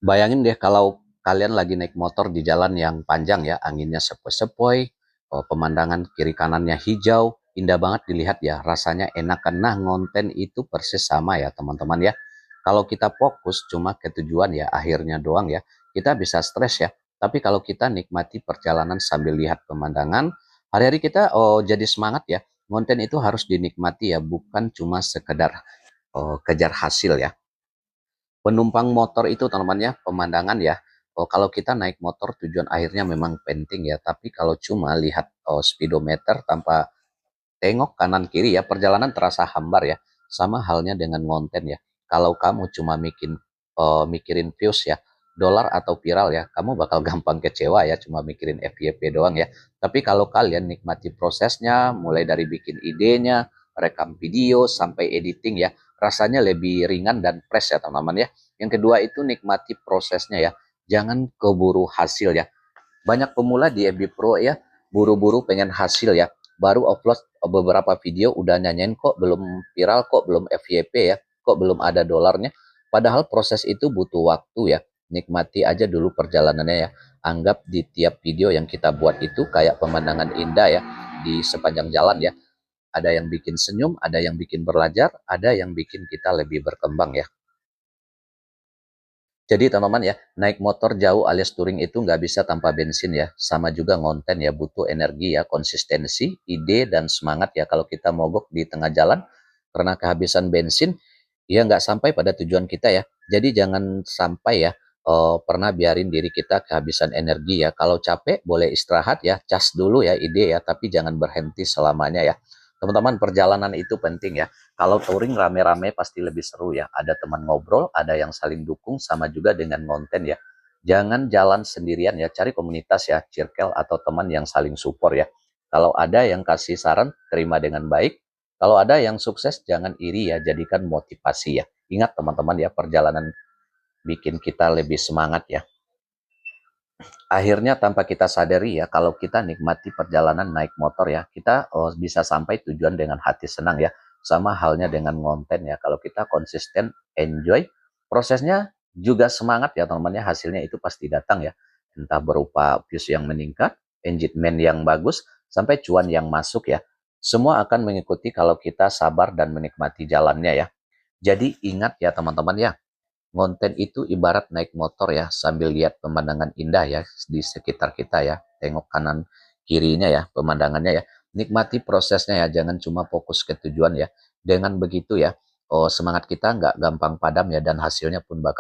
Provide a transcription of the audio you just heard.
Bayangin deh kalau kalian lagi naik motor di jalan yang panjang ya, anginnya sepoi-sepoi, pemandangan kiri kanannya hijau, indah banget dilihat ya, rasanya enak. Nah, ngonten itu persis sama ya teman-teman ya. Kalau kita fokus cuma ke tujuan ya, akhirnya doang ya, kita bisa stres ya. Tapi kalau kita nikmati perjalanan sambil lihat pemandangan, hari-hari kita jadi semangat ya. Ngonten itu harus dinikmati ya, bukan cuma sekedar kejar hasil ya. Penumpang motor itu teman-teman ya, pemandangan ya. Oh, kalau kita naik motor tujuan akhirnya memang penting ya, tapi kalau cuma lihat speedometer tanpa tengok kanan kiri ya, perjalanan terasa hambar ya. Sama halnya dengan konten ya. Kalau kamu cuma mikirin views ya, dolar atau viral ya, kamu bakal gampang kecewa ya, cuma mikirin FYP doang ya. Tapi kalau kalian nikmati prosesnya, mulai dari bikin idenya, rekam video, sampai editing ya, rasanya lebih ringan dan fresh ya teman-teman ya. Yang kedua itu nikmati prosesnya ya, jangan keburu hasil ya. Banyak pemula di FB Pro ya, buru-buru pengen hasil ya, baru upload beberapa video udah nyanyain kok belum viral, kok belum FYP ya, kok belum ada dolarnya. Padahal proses itu butuh waktu ya, nikmati aja dulu perjalanannya ya. Anggap di tiap video yang kita buat itu kayak pemandangan indah ya, di sepanjang jalan ya. Ada yang bikin senyum, ada yang bikin belajar, ada yang bikin kita lebih berkembang ya. Jadi teman-teman ya, naik motor jauh alias touring itu nggak bisa tanpa bensin ya. Sama juga ngonten ya, butuh energi ya, konsistensi, ide, dan semangat ya. Kalau kita mogok di tengah jalan karena kehabisan bensin, ya nggak sampai pada tujuan kita ya. Jadi jangan sampai ya, pernah biarin diri kita kehabisan energi ya. Kalau capek boleh istirahat ya, cas dulu ya ide ya, tapi jangan berhenti selamanya ya. Teman-teman, perjalanan itu penting ya. Kalau touring rame-rame pasti lebih seru ya. Ada teman ngobrol, ada yang saling dukung, sama juga dengan konten ya. Jangan jalan sendirian ya, cari komunitas ya, circle atau teman yang saling support ya. Kalau ada yang kasih saran, terima dengan baik. Kalau ada yang sukses, jangan iri ya, jadikan motivasi ya. Ingat teman-teman ya, perjalanan bikin kita lebih semangat ya. Akhirnya tanpa kita sadari ya, kalau kita nikmati perjalanan naik motor ya, kita bisa sampai tujuan dengan hati senang ya. Sama halnya dengan konten ya, kalau kita konsisten enjoy prosesnya juga semangat ya teman-teman ya, hasilnya itu pasti datang ya. Entah berupa views yang meningkat, engagement yang bagus, sampai cuan yang masuk ya. Semua akan mengikuti kalau kita sabar dan menikmati jalannya ya. Jadi ingat ya teman-teman ya, konten itu ibarat naik motor ya, sambil lihat pemandangan indah ya di sekitar kita ya. Tengok kanan kirinya ya, pemandangannya ya. Nikmati prosesnya ya, jangan cuma fokus ke tujuan ya. Dengan begitu ya, semangat kita nggak gampang padam ya, dan hasilnya pun bakal